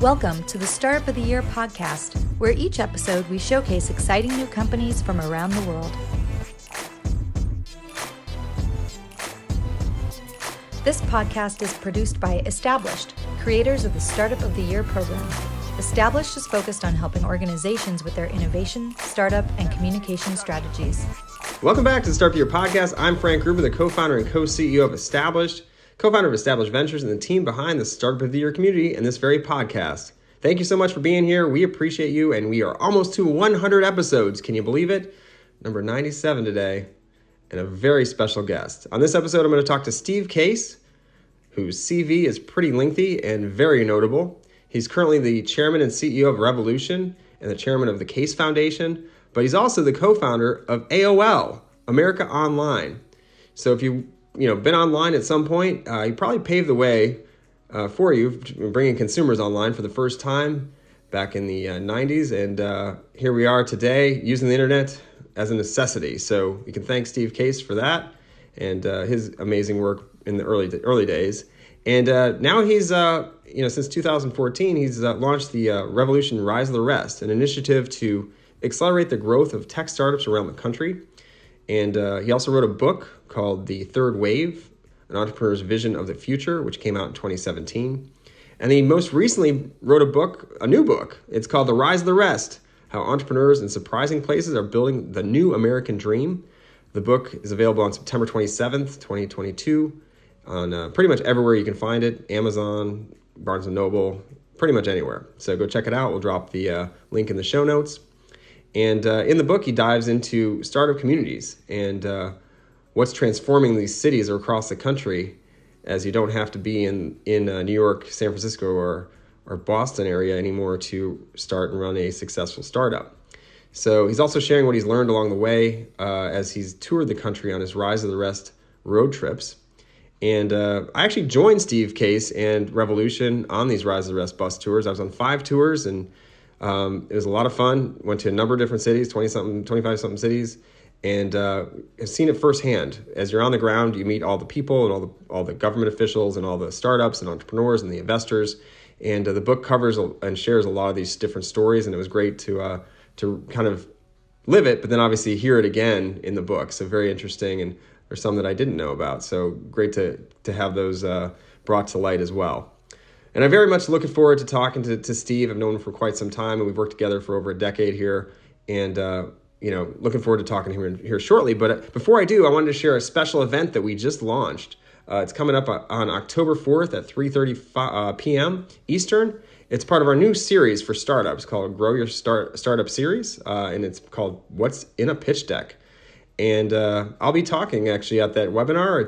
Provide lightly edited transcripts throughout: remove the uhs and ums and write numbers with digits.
Welcome to the Startup of the Year podcast, where each episode we showcase exciting new companies from around the world. This podcast is produced by Established, creators of the Startup of the Year program. Established is focused on helping organizations with their innovation, startup, and communication strategies. Welcome back to the Startup of the Year podcast. I'm Frank Gruber, the co-founder and co-CEO of Established, co-founder of Established Ventures, and the team behind the Startup of the Year community and this very podcast. Thank you so much for being here. We appreciate you, and we are almost to 100 episodes. Can you believe it? Number 97 today, and a very special guest. On this episode, I'm going to talk to Steve Case, whose CV is pretty lengthy and very notable. He's currently the chairman and CEO of Revolution and the chairman of the Case Foundation, but he's also the co-founder of AOL, America Online. So if you've been online at some point, he probably paved the way for you, bringing consumers online for the first time back in the 90s. And here we are today using the internet as a necessity. So we can thank Steve Case for that and his amazing work in the early days. And now he's, since 2014, he's launched the Revolution Rise of the Rest, an initiative to accelerate the growth of tech startups around the country. And he also wrote a book called The Third Wave, an entrepreneur's vision of the future, which came out in 2017. And he most recently wrote a new book. It's called The Rise of the Rest, How Entrepreneurs in Surprising Places Are Building the New American Dream. The book is available on September 27th, 2022, on pretty much everywhere you can find it, Amazon, Barnes & Noble, pretty much anywhere. So go check it out. We'll drop the link in the show notes. And in the book, he dives into startup communities and what's transforming these cities across the country, as you don't have to be in New York, San Francisco, or Boston area anymore to start and run a successful startup. So he's also sharing what he's learned along the way as he's toured the country on his Rise of the Rest road trips. And I actually joined Steve Case and Revolution on these Rise of the Rest bus tours. I was on 5 tours, and it was a lot of fun. Went to a number of different cities, 25-something cities, and have seen it firsthand. As you're on the ground, you meet all the people and all the government officials and all the startups and entrepreneurs and the investors. And the book covers and shares a lot of these different stories, and it was great to kind of live it, but then obviously hear it again in the book. So very interesting, and there's some that I didn't know about. So great to have those brought to light as well. And I'm very much looking forward to talking to Steve. I've known him for quite some time, and we've worked together for over a decade here. And looking forward to talking to him here shortly. But before I do, I wanted to share a special event that we just launched. It's coming up on October 4th at 3:30 p.m. Eastern. It's part of our new series for startups called Grow Your Startup Series, and it's called What's in a Pitch Deck. And I'll be talking actually at that webinar.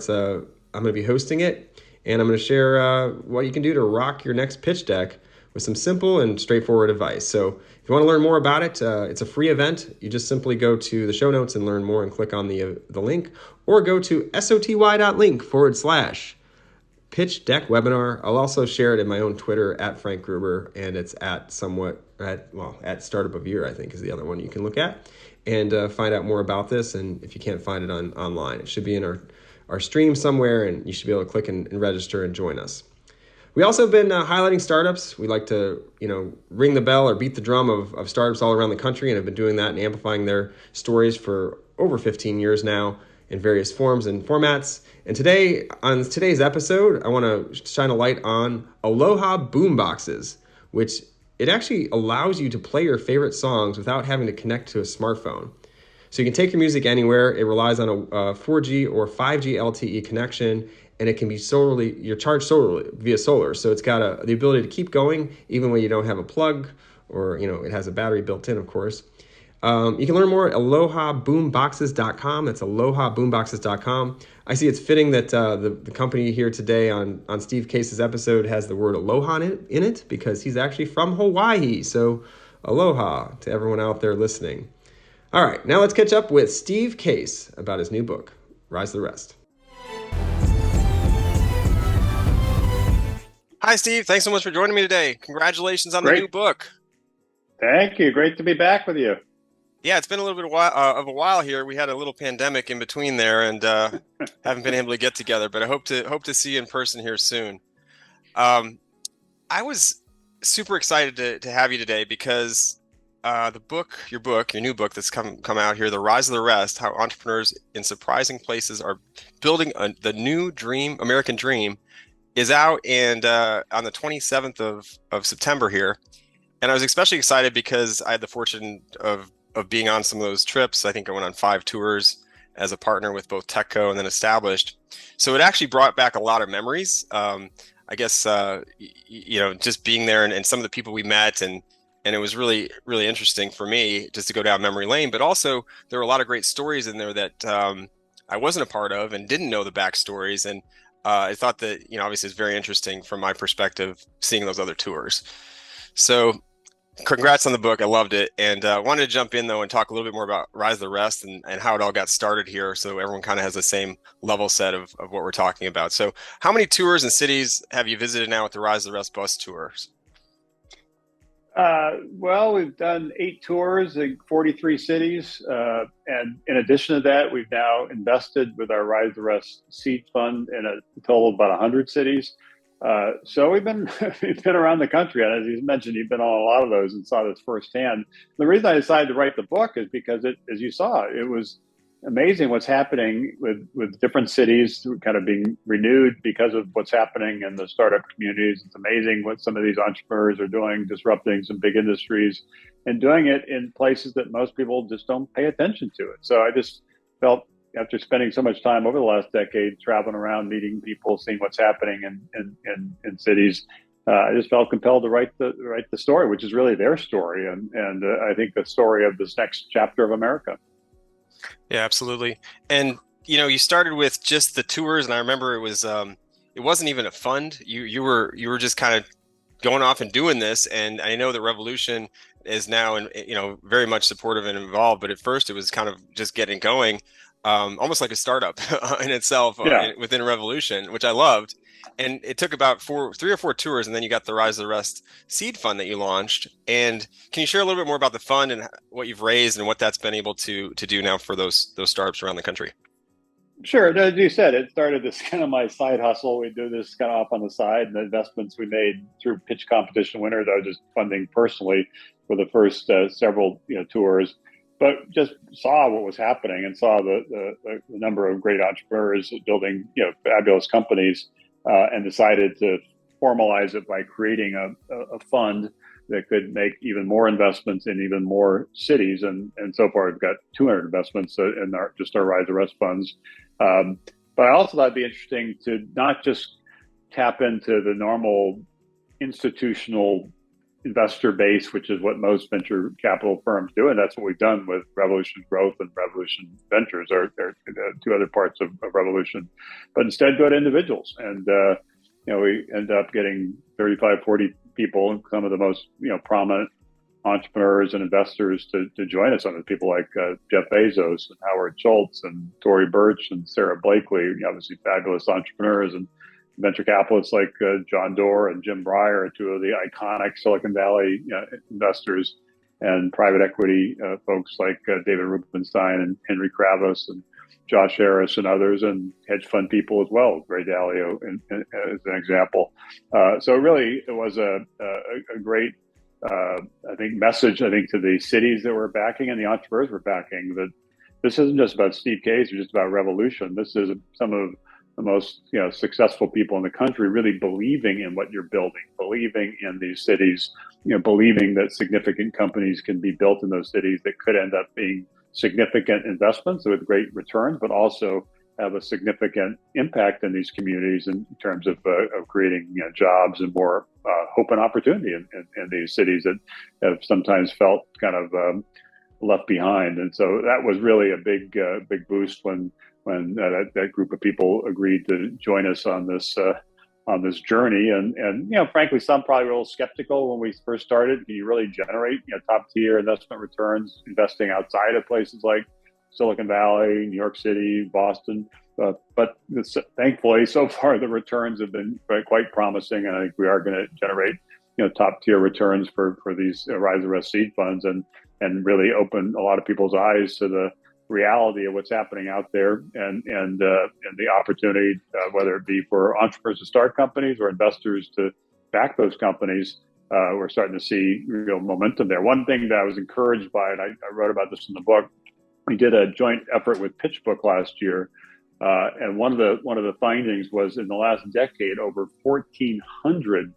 I'm going to be hosting it, and I'm going to share what you can do to rock your next pitch deck with some simple and straightforward advice. So if you want to learn more about it, it's a free event. You just simply go to the show notes and learn more and click on the link, or go to soty.link/pitch deck webinar. I'll also share it in my own Twitter at Frank Gruber, and it's at Startup of Year, I think is the other one you can look at, and find out more about this. And if you can't find it online, it should be in our stream somewhere, and you should be able to click and register and join us. We also have been highlighting startups. We like to, ring the bell or beat the drum of startups all around the country, and have been doing that and amplifying their stories for over 15 years now in various forms and formats. And today, on today's episode, I want to shine a light on Aloha boomboxes, which it actually allows you to play your favorite songs without having to connect to a smartphone. So you can take your music anywhere. It relies on a 4G or 5G LTE connection, and it can be you're charged via solar. So it's got the ability to keep going even when you don't have a plug, or it has a battery built in, of course. You can learn more at alohaboomboxes.com. That's alohaboomboxes.com. I see it's fitting that the company here today on Steve Case's episode has the word aloha in it because he's actually from Hawaii. So aloha to everyone out there listening. All right, now let's catch up with Steve Case about his new book, Rise of the Rest. Hi, Steve. Thanks so much for joining me today. Congratulations on the new book. Thank you. Great to be back with you. Yeah, it's been a little bit of a while here. We had a little pandemic in between there, and haven't been able to get together. But I hope to see you in person here soon. I was super excited to have you today because your new book that's come out here, The Rise of the Rest: How Entrepreneurs in Surprising Places Are Building the New American Dream, is out, and on the 27th of September here. And I was especially excited because I had the fortune of being on some of those trips. I think I went on 5 tours as a partner with both TechCo and then Established. So it actually brought back a lot of memories. I guess just being there and some of the people we met, and it was really, really interesting for me just to go down memory lane. But also there were a lot of great stories in there that I wasn't a part of and didn't know the backstories. And I thought that, obviously it's very interesting from my perspective seeing those other tours. So congrats on the book. I loved it. And wanted to jump in, though, and talk a little bit more about Rise of the Rest and how it all got started here, so everyone kind of has the same level set of what we're talking about. So how many tours and cities have you visited now with the Rise of the Rest bus tours? Well, we've done 8 tours in 43 cities. And in addition to that, we've now invested with our Rise of the Rest seed fund in a total of about 100 cities. So we've been around the country, and as you mentioned, you've been on a lot of those and saw this firsthand. The reason I decided to write the book is because as you saw, it was amazing what's happening with different cities kind of being renewed because of what's happening in the startup communities. It's amazing what some of these entrepreneurs are doing, disrupting some big industries and doing it in places that most people just don't pay attention to it. So I just felt, after spending so much time over the last decade traveling around, meeting people, seeing what's happening in cities, I just felt compelled to write the story, which is really their story, and I think the story of this next chapter of America. Yeah, absolutely. And you started with just the tours, and I remember it wasn't even a fund. You were just kind of going off and doing this, and I know that Revolution is now very much supportive and involved, but at first it was kind of just getting going. Almost like a startup in itself. Yeah. Within Revolution, which I loved. And it took about 3 or 4 tours, and then you got the Rise of the Rest seed fund that you launched. And can you share a little bit more about the fund and what you've raised and what that's been able to do now for those startups around the country? Sure. As you said, it started this kind of my side hustle. We do this kind of off on the side, and the investments we made through pitch competition winners, I was just funding personally for the first several tours. But just saw what was happening and saw the number of great entrepreneurs building fabulous companies, and decided to formalize it by creating a fund that could make even more investments in even more cities. And so far, we've got 200 investments in our Rise of the Rest funds. But I also thought it'd be interesting to not just tap into the normal institutional investor base, which is what most venture capital firms do, and that's what we've done with Revolution Growth and Revolution Ventures, or 2 other parts of Revolution, but instead go to individuals. And we end up getting 35, 40 people, some of the most prominent entrepreneurs and investors to join us on it. People like Jeff Bezos and Howard Schultz and Tory Burch and Sarah Blakely, obviously fabulous entrepreneurs, and venture capitalists like John Doerr and Jim Breyer, 2 of the iconic Silicon Valley investors, and private equity folks like David Rubenstein and Henry Kravos and Josh Harris and others, and hedge fund people as well, Ray Dalio as an example. So really, it was a great message, to the cities that we're backing and the entrepreneurs we're backing, that this isn't just about Steve Case or just about Revolution. This is some of the most successful people in the country really believing in what you're building, believing in these cities, believing that significant companies can be built in those cities that could end up being significant investments with great returns, but also have a significant impact in these communities in terms of creating jobs and more hope and opportunity in these cities that have sometimes felt kind of left behind. And so that was really a big boost when that group of people agreed to join us on this journey. And frankly, some probably were a little skeptical when we first started. Can you really generate top tier investment returns investing outside of places like Silicon Valley, New York City, Boston? But thankfully, so far the returns have been quite promising, and I think we are going to generate top tier returns for these Rise of the Rest seed funds, and really open a lot of people's eyes to the reality of what's happening out there, and the opportunity, whether it be for entrepreneurs to start companies or investors to back those companies, we're starting to see real momentum there. One thing that I was encouraged by, and I wrote about this in the book, we did a joint effort with PitchBook last year, and one of the findings was in the last decade, over 1,400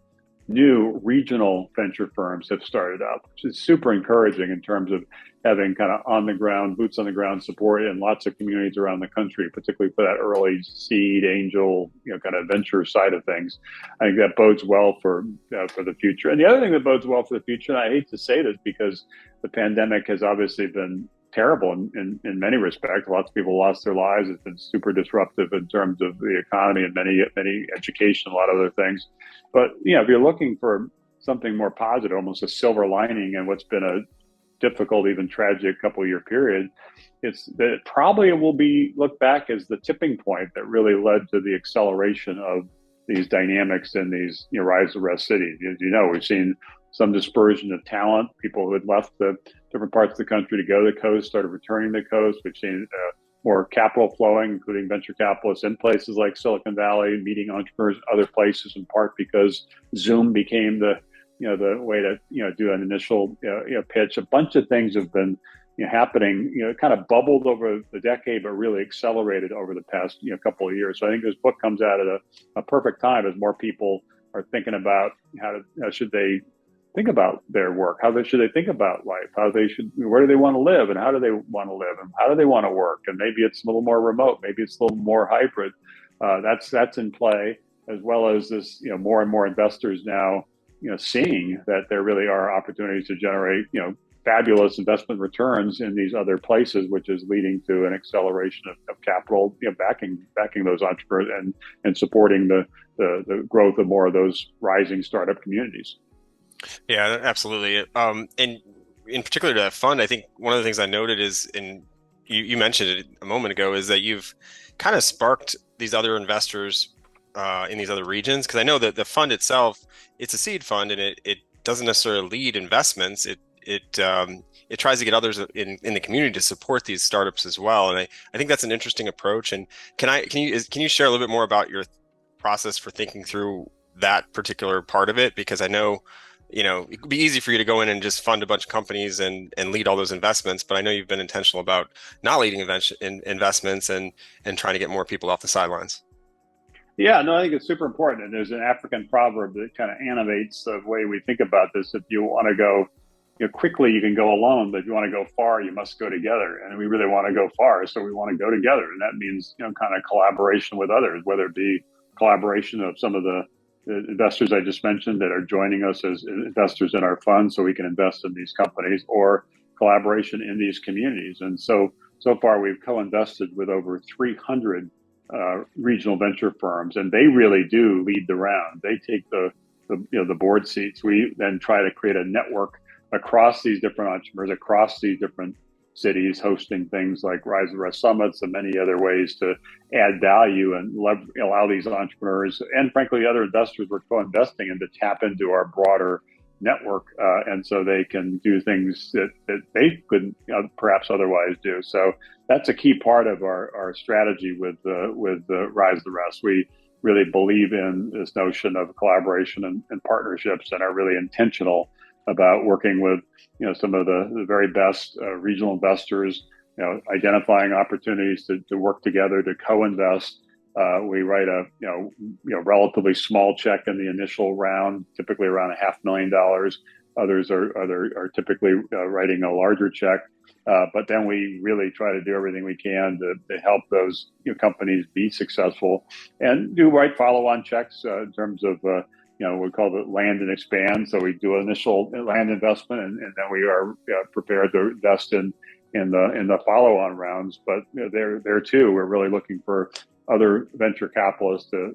new regional venture firms have started up, which is super encouraging in terms of having kind of boots on the ground support in lots of communities around the country, particularly for that early seed, angel, kind of venture side of things. I think that bodes well for the future. And the other thing that bodes well for the future, and I hate to say this because the pandemic has obviously been terrible in many respects. Lots of people lost their lives. It's been super disruptive in terms of the economy and many education, a lot of other things. But if you're looking for something more positive, almost a silver lining in what's been a difficult, even tragic couple of year period, it's that it probably will be looked back as the tipping point that really led to the acceleration of these dynamics in these rise of rest cities. As you know, we've seen some dispersion of talent. People who had left the different parts of the country to go to the coast started returning to the coast. We've seen more capital flowing, including venture capitalists in places like Silicon Valley, meeting entrepreneurs in other places, in part because Zoom became the way to do an initial pitch. A bunch of things have been happening, kind of bubbled over the decade, but really accelerated over the past couple of years. So I think this book comes out at a perfect time as more people are thinking about how should they think about their work, should they think about life, where do they want to live, and how do they want to live, and how do they want to work, and maybe it's a little more remote, maybe it's a little more hybrid. That's in play, as well as this more and more investors now seeing that there really are opportunities to generate fabulous investment returns in these other places, which is leading to an acceleration of capital backing those entrepreneurs and supporting the growth of more of those rising startup communities. Yeah, absolutely. And in particular to that fund, I think one of the things I noted is, and you mentioned it a moment ago, is that you've kind of sparked these other investors in these other regions. Because I know that the fund itself, it's a seed fund, and it doesn't necessarily lead investments. It tries to get others in the community to support these startups as well. And I think that's an interesting approach. And can you share a little bit more about your process for thinking through that particular part of it? Because I know it could be easy for you to go in and just fund a bunch of companies and lead all those investments, but I know you've been intentional about not leading investments and trying to get more people off the sidelines. Yeah, no, I think it's super important. And there's an African proverb that kind of animates the way we think about this. If you want to go quickly, you can go alone, but if you want to go far, you must go together. And we really want to go far, so we want to go together. And that means, kind of collaboration with others, whether it be collaboration of some of the investors I just mentioned that are joining us as investors in our fund so we can invest in these companies, or collaboration in these communities. And so far we've co-invested with over 300 regional venture firms, and they really do lead the round. They take the board seats. We then try to create a network across these different entrepreneurs, across these different cities, hosting things like Rise of Rest Summits and many other ways to add value and allow these entrepreneurs and frankly other investors we're co-investing in to tap into our broader network, and so they can do things that they couldn't perhaps otherwise do. So that's a key part of our strategy with the Rise the Rest. We really believe in this notion of collaboration and partnerships, and are really intentional about working with some of the very best regional investors, identifying opportunities to work together to co-invest. We write a relatively small check in the initial round, typically around $500,000. Others are typically writing a larger check, but then we really try to do everything we can to help those companies be successful, and do write follow-on checks in terms of we call it land and expand. So we do an initial land investment, and then we are prepared to invest in the follow-on rounds. But there too, we're really looking for other venture capitalists to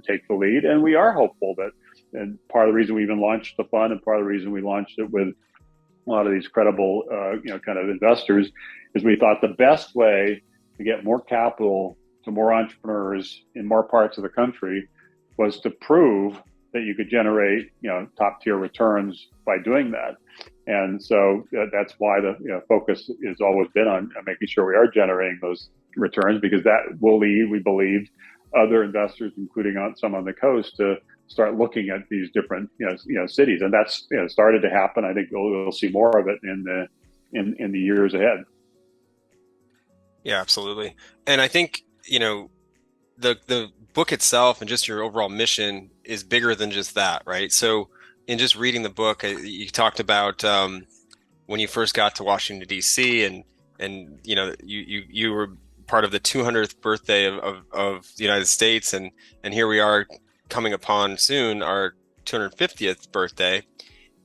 take the lead, and we are hopeful that. And part of the reason we even launched the fund, and part of the reason we launched it with a lot of these credible, kind of investors, is we thought the best way to get more capital to more entrepreneurs in more parts of the country was to prove that you could generate, top tier returns by doing that. And so that's why the focus has always been on making sure we are generating those returns, because that will lead, we believe, other investors, including some on the coast, to start looking at these different cities, and that's started to happen. I think we'll see more of it in the years ahead. Yeah, absolutely. And I think, the book itself and just your overall mission is bigger than just that, right? So in just reading the book, you talked about when you first got to Washington, D.C., and you were part of the 200th birthday of the United States, and here we are coming upon soon our 250th birthday,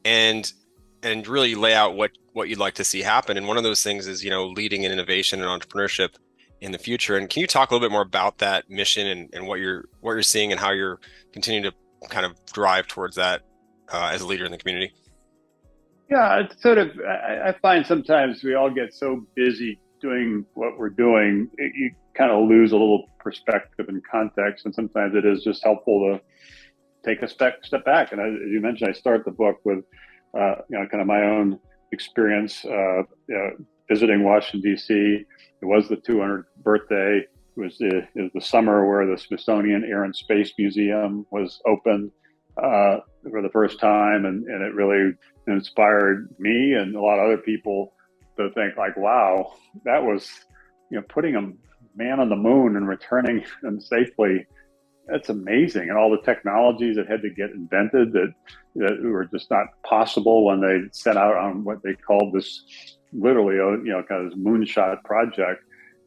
and really lay out what you'd like to see happen. And one of those things is leading in innovation and entrepreneurship in the future. And can you talk a little bit more about that mission and what you're seeing and how you're continuing to kind of drive towards that as a leader in the community? Yeah, it's sort of, I find sometimes we all get so busy doing what we're doing, you kind of lose a little perspective and context. And sometimes it is just helpful to take a step back. And as you mentioned, I start the book with, kind of my own experience visiting Washington, D.C. It was the 200th birthday. It was the summer where the Smithsonian Air and Space Museum was opened for the first time, and it really inspired me and a lot of other people to think like, wow, that was putting a man on the moon and returning them safely. That's amazing. And all the technologies that had to get invented that were just not possible when they set out on what they called this literally kind of this moonshot project.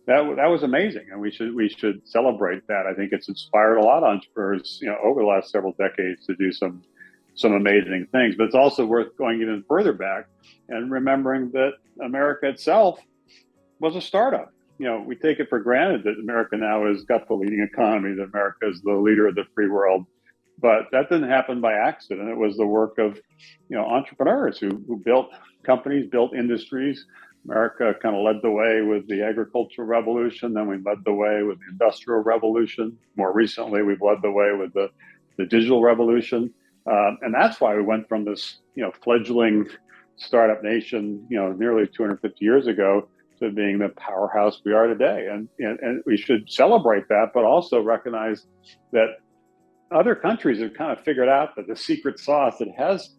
That was amazing, and we should celebrate that. I think it's inspired a lot of entrepreneurs over the last several decades to do some amazing things. But it's also worth going even further back and remembering that America itself was a startup. We take it for granted that America now has got the leading economy, that America is the leader of the free world. But that didn't happen by accident. It was the work of entrepreneurs who built companies, built industries. America kind of led the way with the agricultural revolution. Then we led the way with the industrial revolution. More recently, we've led the way with the digital revolution. And that's why we went from this fledgling startup nation nearly 250 years ago to being the powerhouse we are today. And we should celebrate that, but also recognize that other countries have kind of figured out that the secret sauce that has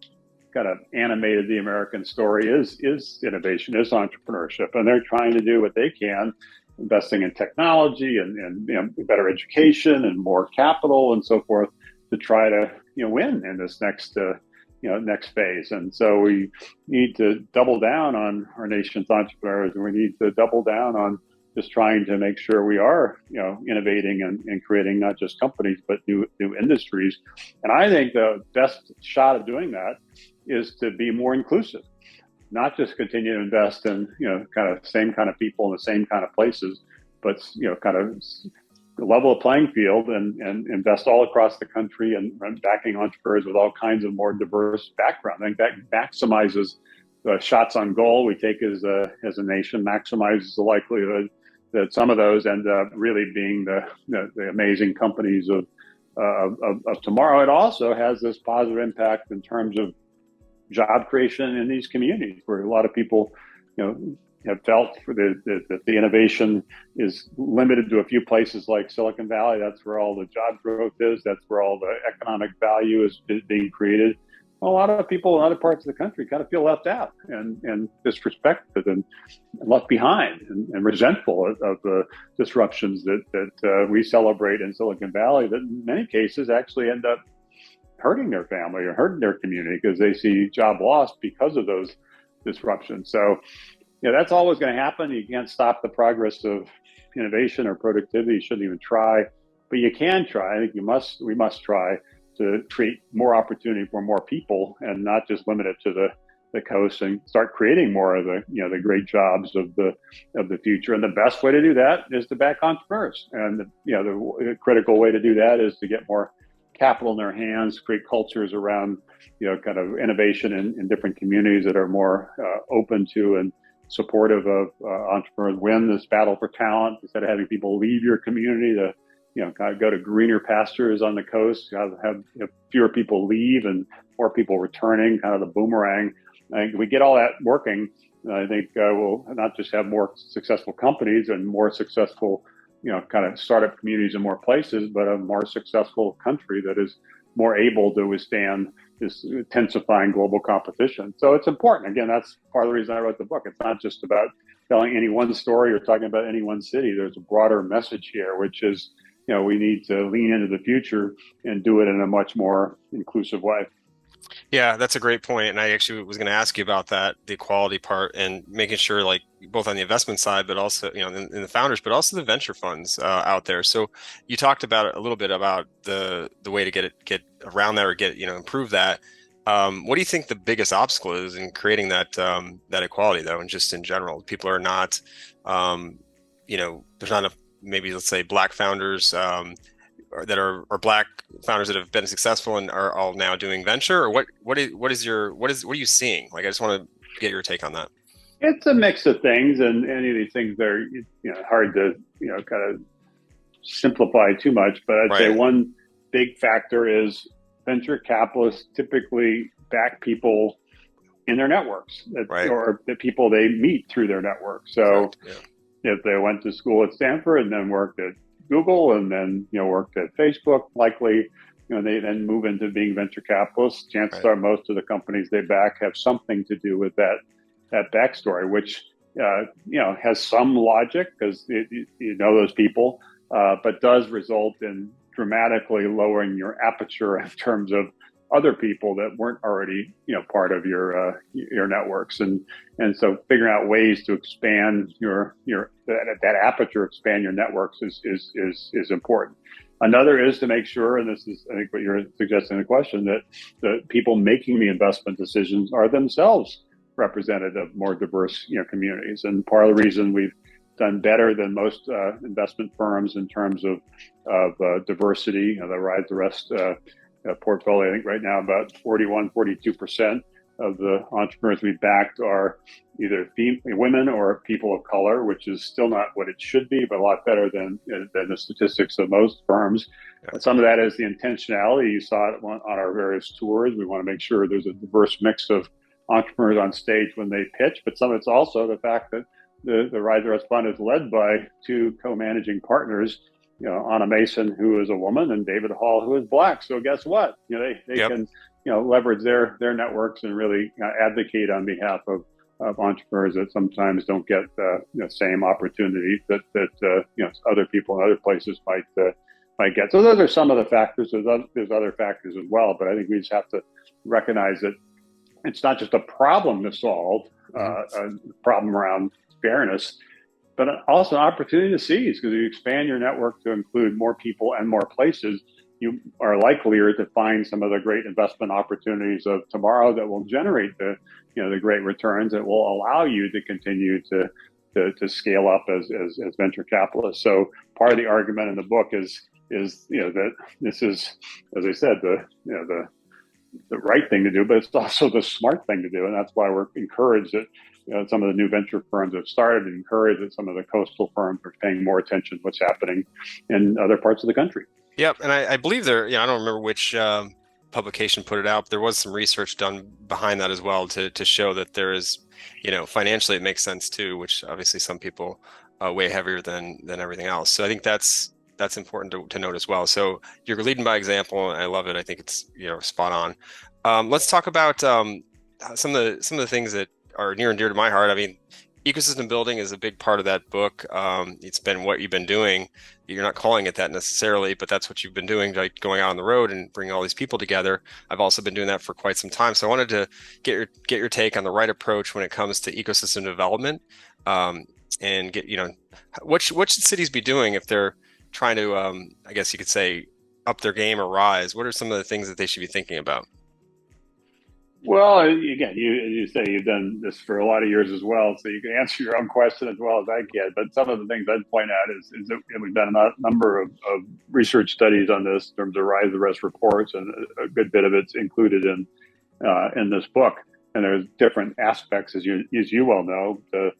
kind of animated the American story is innovation, is entrepreneurship. And they're trying to do what they can, investing in technology and better education and more capital and so forth to try to win in this next phase. And so we need to double down on our nation's entrepreneurs, and we need to double down on just trying to make sure we are innovating and creating not just companies but new industries. And I think the best shot of doing that is to be more inclusive, not just continue to invest in kind of same kind of people in the same kind of places, but kind of level a playing field and invest all across the country and backing entrepreneurs with all kinds of more diverse background. I think that maximizes the shots on goal we take as a nation, maximizes the likelihood that some of those end up really being the amazing companies of tomorrow. It also has this positive impact in terms of job creation in these communities where a lot of people have felt that the innovation is limited to a few places like Silicon Valley. That's where all the job growth is. That's where all the economic value is being created. Well, a lot of people in other parts of the country kind of feel left out and disrespected and left behind and resentful of the disruptions that we celebrate in Silicon Valley that in many cases actually end up hurting their family or hurting their community because they see job loss because of those disruptions. So that's always going to happen. You can't stop the progress of innovation or productivity. You shouldn't even try, but you can try. I think we must try to create more opportunity for more people and not just limit it to the coast, and start creating more of the great jobs of the future. And the best way to do that is to back entrepreneurs. And the critical way to do that is to get more capital in their hands, create cultures around kind of innovation in different communities that are more open to and supportive of entrepreneurs. Win this battle for talent instead of having people leave your community to kind of go to greener pastures on the coast. Have fewer people leave and more people returning. Kind of the boomerang. I think we get all that working. I think we'll not just have more successful companies and more successful kind of startup communities in more places, but a more successful country that is more able to withstand this intensifying global competition. So it's important. Again, that's part of the reason I wrote the book. It's not just about telling any one story or talking about any one city. There's a broader message here, which is, we need to lean into the future and do it in a much more inclusive way. Yeah, that's a great point. And I actually was going to ask you about that, the equality part, and making sure, like, both on the investment side, but also, in the founders, but also the venture funds out there. So you talked about a little bit about the way to get around that, or improve that. What do you think the biggest obstacle is in creating that equality, though, and just in general? People are not, there's not enough, maybe let's say Black founders that are Black founders that have been successful and are all now doing venture, or what are you seeing? Like, I just want to get your take on that. It's a mix of things, and any of these things are hard to kind of simplify too much. But I'd say one big factor is venture capitalists typically back people in their networks, or the people they meet through their network. So if they went to school at Stanford and then worked at Google and then worked at Facebook, likely they then move into being venture capitalists. Chances are most of the companies they back have something to do with that backstory, which has some logic because those people, but does result in dramatically lowering your aperture in terms of other people that weren't already part of your networks, and so figuring out ways to expand that aperture, expand your networks is important. Another is to make sure, and this is I think what you're suggesting in the question, that the people making the investment decisions are themselves representative of more diverse communities. And part of the reason we've done better than most investment firms in terms of diversity, the Rise the Rest portfolio, I think right now about 42% of the entrepreneurs we backed are either women or people of color, which is still not what it should be, but a lot better than the statistics of most firms. And some of that is the intentionality. You saw it on our various tours. We want to make sure there's a diverse mix of entrepreneurs on stage when they pitch, but some of it's also the fact that the Rise the Rest Fund is led by two co-managing partners, Anna Mason, who is a woman, and David Hall, who is Black. So guess what? They can leverage their networks and really advocate on behalf of entrepreneurs that sometimes don't get the same opportunity that other people in other places might get. So those are some of the factors. There's other factors as well, but I think we just have to recognize that it's not just a problem to solve, a problem around fairness, but also an opportunity to seize, because if you expand your network to include more people and more places, you are likelier to find some of the great investment opportunities of tomorrow that will generate the great returns that will allow you to continue to scale up as venture capitalists. So part of the argument in the book is that this is, as I said, the right thing to do, but it's also the smart thing to do, and that's why we're encouraged that some of the new venture firms have started, and encouraged that some of the coastal firms are paying more attention to what's happening in other parts of the country. Yep, and I believe there. I don't remember which publication put it out, but there was some research done behind that as well to show that there is, financially it makes sense too, which obviously some people weigh heavier than everything else. So I think that's important to note as well. So you're leading by example, and I love it. I think it's spot on. Let's talk about some of the things that are near and dear to my heart. I mean, ecosystem building is a big part of that book. It's been what you've been doing. You're not calling it that necessarily, but that's what you've been doing, like going out on the road and bringing all these people together. I've also been doing that for quite some time. So I wanted to get your take on the right approach when it comes to ecosystem development, and get what should cities be doing if they're trying to, I guess you could say, up their game or rise? What are some of the things that they should be thinking about? Well, again, you say you've done this for a lot of years as well, so you can answer your own question as well as I can. But some of the things I'd point out is that we've done a number of research studies on this in terms of Rise the Rest reports, and a good bit of it's included in this book. And there's different aspects, as you well know, the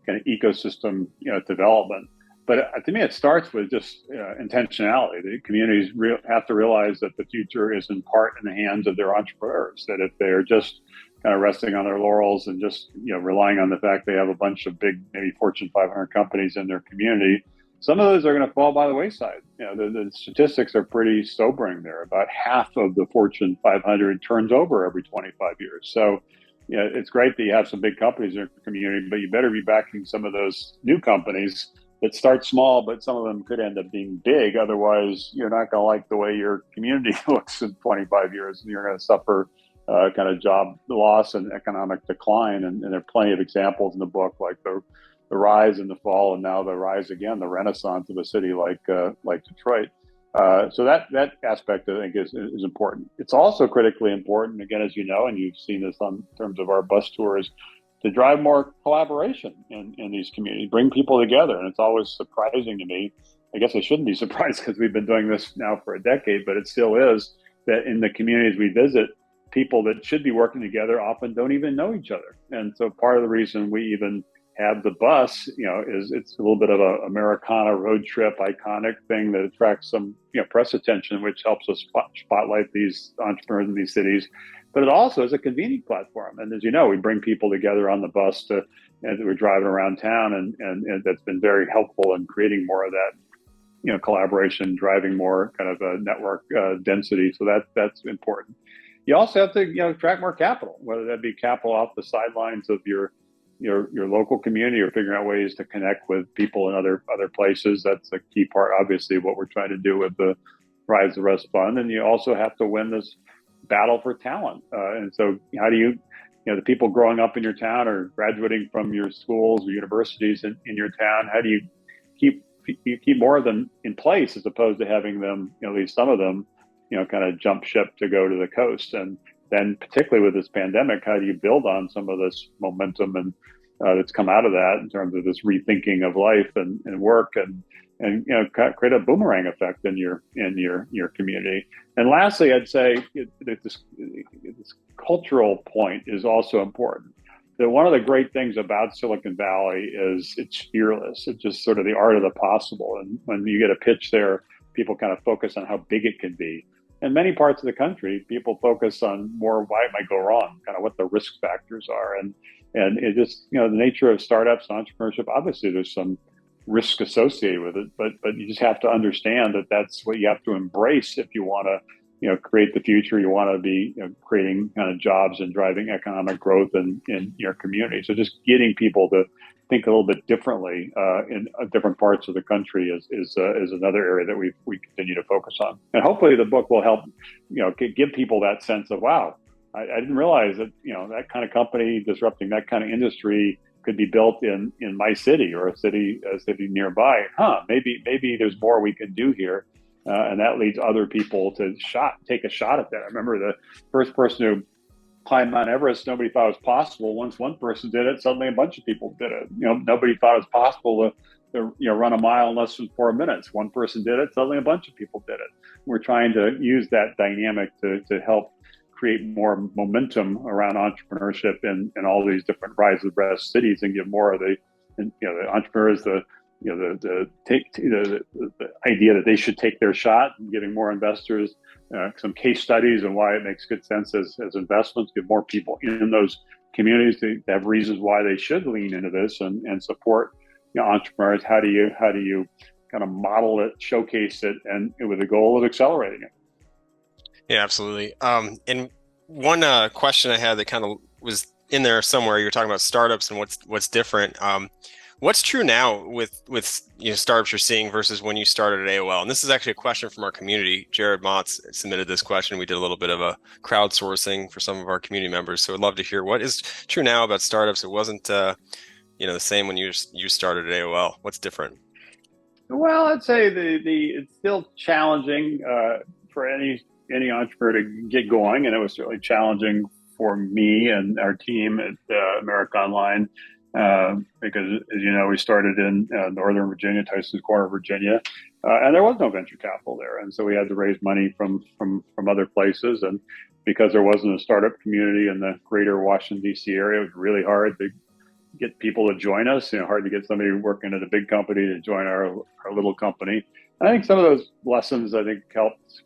kind of ecosystem development. But to me, it starts with just intentionality. The communities have to realize that the future is in part in the hands of their entrepreneurs. That if they're just kind of resting on their laurels and just relying on the fact they have a bunch of big, maybe Fortune 500 companies in their community, some of those are going to fall by the wayside. The statistics are pretty sobering there. About half of the Fortune 500 turns over every 25 years. So, it's great that you have some big companies in your community, but you better be backing some of those new companies that start small, but some of them could end up being big. Otherwise, you're not going to like the way your community looks in 25 years, and you're going to suffer kind of job loss and economic decline. And there are plenty of examples in the book, like the rise and the fall, and now the rise again, the renaissance of a city like Detroit. So that aspect, I think, is important. It's also critically important, again, as you know, and you've seen this in terms of our bus tours, to drive more collaboration in these communities, bring people together. And it's always surprising to me. I guess I shouldn't be surprised because we've been doing this now for a decade, but it still is that in the communities we visit, people that should be working together often don't even know each other. And so part of the reason we even have the bus, is it's a little bit of a Americana road trip iconic thing that attracts some, press attention, which helps us spotlight these entrepreneurs in these cities. But it also is a convening platform. And as you know, we bring people together on the bus and we're driving around town, and that's been very helpful in creating more of that, collaboration, driving more kind of a network density. So that's important. You also have to, attract more capital, whether that be capital off the sidelines of your local community, or figuring out ways to connect with people in other places. That's a key part, obviously, of what we're trying to do with the Rise the Rest Fund. And you also have to win this battle for talent. And so how do you, the people growing up in your town or graduating from your schools or universities in your town, how do you keep more of them in place, as opposed to having them, at least some of them, kind of jump ship to go to the coast? And then particularly with this pandemic, how do you build on some of this momentum and that's come out of that in terms of this rethinking of life and work, and create a boomerang effect in your community? And lastly, I'd say this cultural point is also important. That one of the great things about Silicon Valley is it's fearless. It's just sort of the art of the possible. And when you get a pitch there, people kind of focus on how big it can be. In many parts of the country, people focus on more why it might go wrong, kind of what the risk factors are. And it just, the nature of startups and entrepreneurship, obviously there's some risk associated with it, but you just have to understand that that's what you have to embrace if you want to, create the future. You want to be creating kind of jobs and driving economic growth in your community. So just getting people to think a little bit differently in different parts of the country is another area that we continue to focus on. And hopefully the book will help, give people that sense of, wow, I didn't realize that, that kind of company disrupting that kind of industry could be built in my city or a city nearby. Maybe there's more we can do here. And that leads other people to take a shot at that. I remember the first person who climbed Mount Everest, nobody thought it was possible. Once one person did it, suddenly a bunch of people did it. Nobody thought it was possible to run a mile in less than 4 minutes. One person did it, suddenly a bunch of people did it. We're trying to use that dynamic to help create more momentum around entrepreneurship in all these different rise of the rest cities, and give more of the entrepreneurs the idea that they should take their shot, and giving more investors some case studies and why it makes good sense as investments, give more people in those communities to have reasons why they should lean into this and support entrepreneurs. How do you kind of model it, showcase it, and with the goal of accelerating it? Yeah, absolutely. And one question I had that kind of was in there somewhere, you were talking about startups and what's different. What's true now with startups you're seeing versus when you started at AOL? And this is actually a question from our community. Jared Motz submitted this question. We did a little bit of a crowdsourcing for some of our community members. So I'd love to hear what is true now about startups. It wasn't the same when you started at AOL. What's different? Well, I'd say it's still challenging for any entrepreneur to get going, and it was certainly challenging for me and our team at America Online. Because, as you know, we started in Northern Virginia, Tyson's Corner, Virginia, and there was no venture capital there. And so we had to raise money from other places. And because there wasn't a startup community in the greater Washington, D.C. area, it was really hard to get people to join us, hard to get somebody working at a big company to join our little company. And I think some of those lessons, helped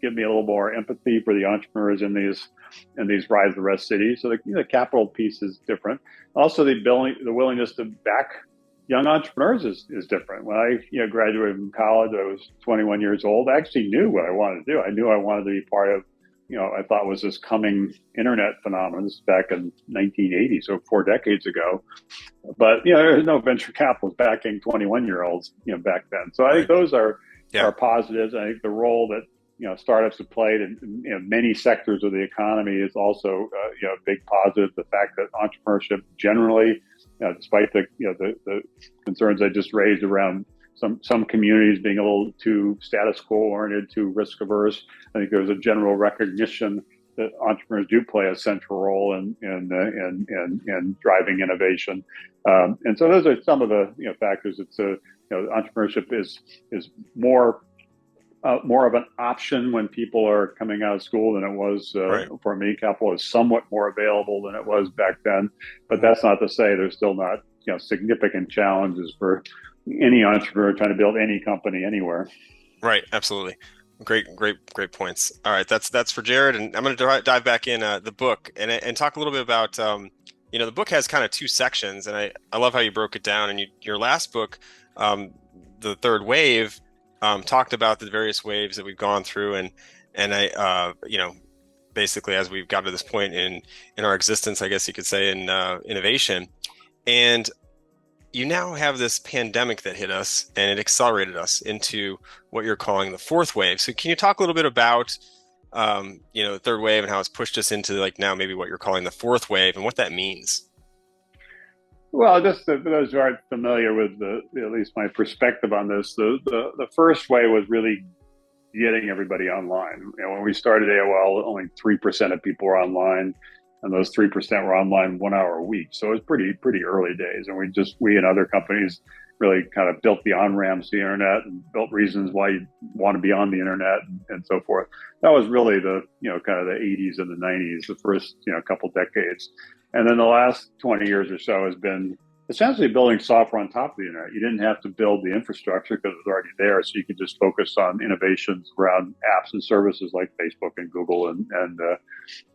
give me a little more empathy for the entrepreneurs in these rise of the rest cities. So the capital piece is different. Also, the willingness to back young entrepreneurs is different. When I graduated from college, I was 21 years old. I actually knew what I wanted to do. I knew I wanted to be part of, I thought was this coming internet phenomenon. This is back in 1980, so 4 decades ago. But there was no venture capitalists backing 21-year-olds, back then. So I think those are positives. I think the role that startups have played in many sectors of the economy is also a big positive. The fact that entrepreneurship generally, despite the concerns I just raised around some communities being a little too status quo oriented, too risk averse, I think there's a general recognition that entrepreneurs do play a central role in driving innovation. And so those are some of the factors. It's entrepreneurship is more of an option when people are coming out of school than it was for me. Capital is somewhat more available than it was back then, but that's not to say there's still not significant challenges for any entrepreneur trying to build any company anywhere. Right, absolutely. Great points. All right, that's for Jared, and I'm going to dive back in the book and talk a little bit about the book has kind of 2 sections, and I love how you broke it down. And your last book, The Third Wave, talked about the various waves that we've gone through, and I basically as we've got to this point in our existence, I guess you could say, in innovation, and you now have this pandemic that hit us, and it accelerated us into what you're calling the 4th wave. So can you talk a little bit about the 3rd wave and how it's pushed us into now maybe what you're calling the 4th wave and what that means? Well, just for those who aren't familiar with at least my perspective on this, the first wave was really getting everybody online. When we started AOL, only 3% of people were online, and those 3% were online 1 hour a week. So it was pretty early days, and we and other companies really kind of built the on-ramps to the internet and built reasons why you want to be on the internet and so forth. That was really the kind of the 80s and the 90s, the first couple decades. And then the last 20 years or so has been essentially building software on top of the internet. You didn't have to build the infrastructure because it was already there. So you could just focus on innovations around apps and services like Facebook and Google and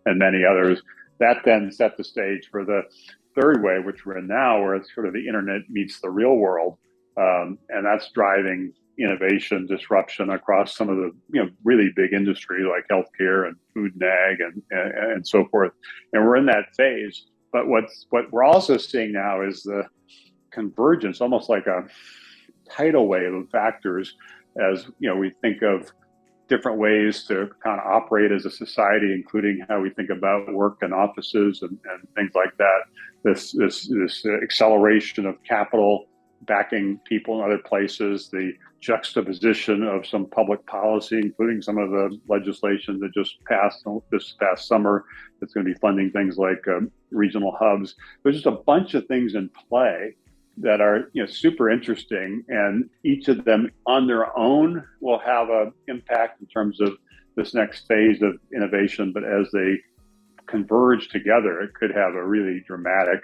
many others. That then set the stage for the 3rd wave, which we're in now, where it's sort of the internet meets the real world. And that's driving innovation, disruption across some of the really big industry like healthcare and food and ag and so forth. And we're in that phase. But what we're also seeing now is the convergence, almost like a tidal wave of factors, as we think of different ways to kind of operate as a society, including how we think about work and offices and things like that. This acceleration of capital backing people in other places, the juxtaposition of some public policy, including some of the legislation that just passed this past summer that's going to be funding things like regional hubs. There's just a bunch of things in play that are super interesting, and each of them on their own will have an impact in terms of this next phase of innovation. But as they converge together, it could have a really dramatic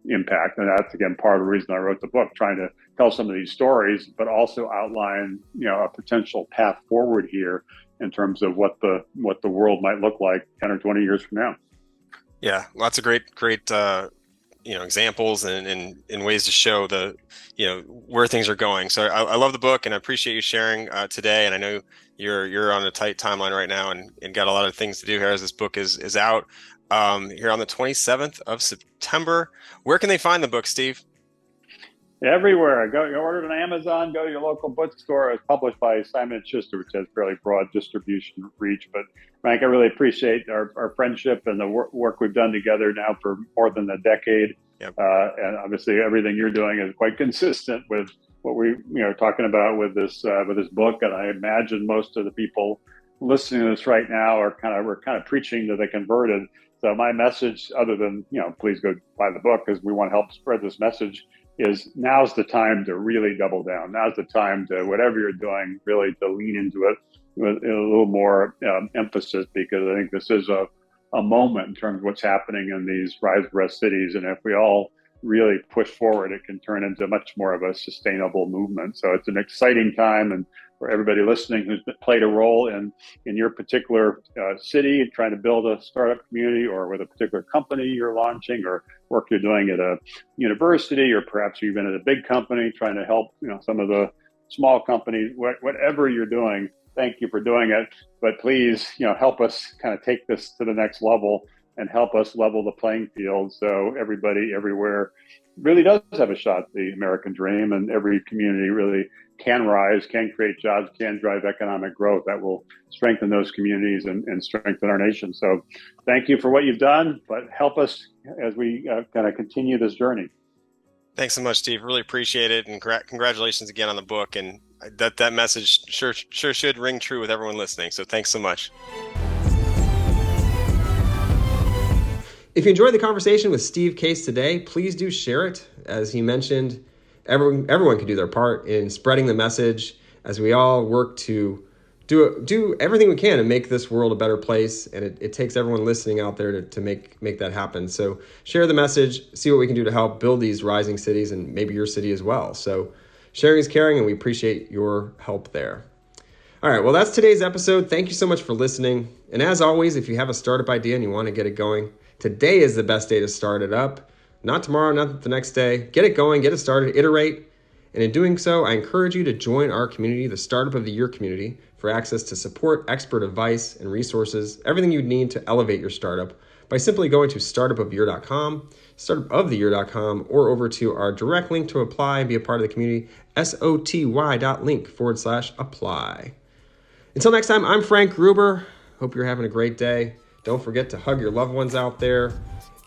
impact. And that's, again, part of the reason I wrote the book, trying to tell some of these stories, but also outline, a potential path forward here in terms of what the world might look like 10 or 20 years from now. Yeah, lots of great examples and ways to show where things are going. So I love the book, and I appreciate you sharing today. And I know you're on a tight timeline right now and got a lot of things to do here as this book is out here on the 27th of September. Where can they find the book, Steve? Everywhere. Go order it on Amazon, go to your local bookstore. It's published by Simon & Schuster, which has fairly broad distribution reach. But Frank, I really appreciate our friendship and the work we've done together now for more than a decade. Yep. And obviously everything you're doing is quite consistent with what we are talking about with this book. And I imagine most of the people listening to this right now we're kind of preaching to the converted. So my message, other than please go buy the book because we want to help spread this message, is now's the time to really double down. Now's the time to, whatever you're doing, really to lean into it with a little more emphasis, because I think this is a moment in terms of what's happening in these rise and rest cities. And if we all really push forward, it can turn into much more of a sustainable movement. So it's an exciting time, and for everybody listening who's played a role in your particular city, trying to build a startup community, or with a particular company you're launching, or work you're doing at a university, or perhaps you've been at a big company trying to help some of the small companies. Whatever you're doing, thank you for doing it. But please, help us kind of take this to the next level and help us level the playing field so everybody everywhere really does have a shot at the American dream, and every community really can rise, can create jobs, can drive economic growth that will strengthen those communities and strengthen our nation. So thank you for what you've done, but help us as we kind of continue this journey. Thanks so much, Steve. Really appreciate it. And congratulations again on the book. And that message sure should ring true with everyone listening. So thanks so much. If you enjoyed the conversation with Steve Case today, please do share it. As he mentioned, everyone can do their part in spreading the message as we all work to do everything we can to make this world a better place. And it takes everyone listening out there to make that happen. So share the message, see what we can do to help build these rising cities and maybe your city as well. So sharing is caring, and we appreciate your help there. All right, well, that's today's episode. Thank you so much for listening. And as always, if you have a startup idea and you want to get it going, today is the best day to start it up. Not tomorrow, not the next day. Get it going, get it started, iterate. And in doing so, I encourage you to join our community, the Startup of the Year community, for access to support, expert advice, and resources, everything you need to elevate your startup by simply going to startupoftheyear.com, startupoftheyear.com, or over to our direct link to apply and be a part of the community, soty.link/apply. Until next time, I'm Frank Gruber. Hope you're having a great day. Don't forget to hug your loved ones out there.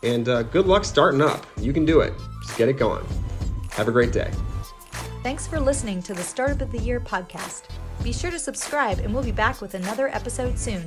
And good luck starting up. You can do it. Just get it going. Have a great day. Thanks for listening to the Startup of the Year podcast. Be sure to subscribe, and we'll be back with another episode soon.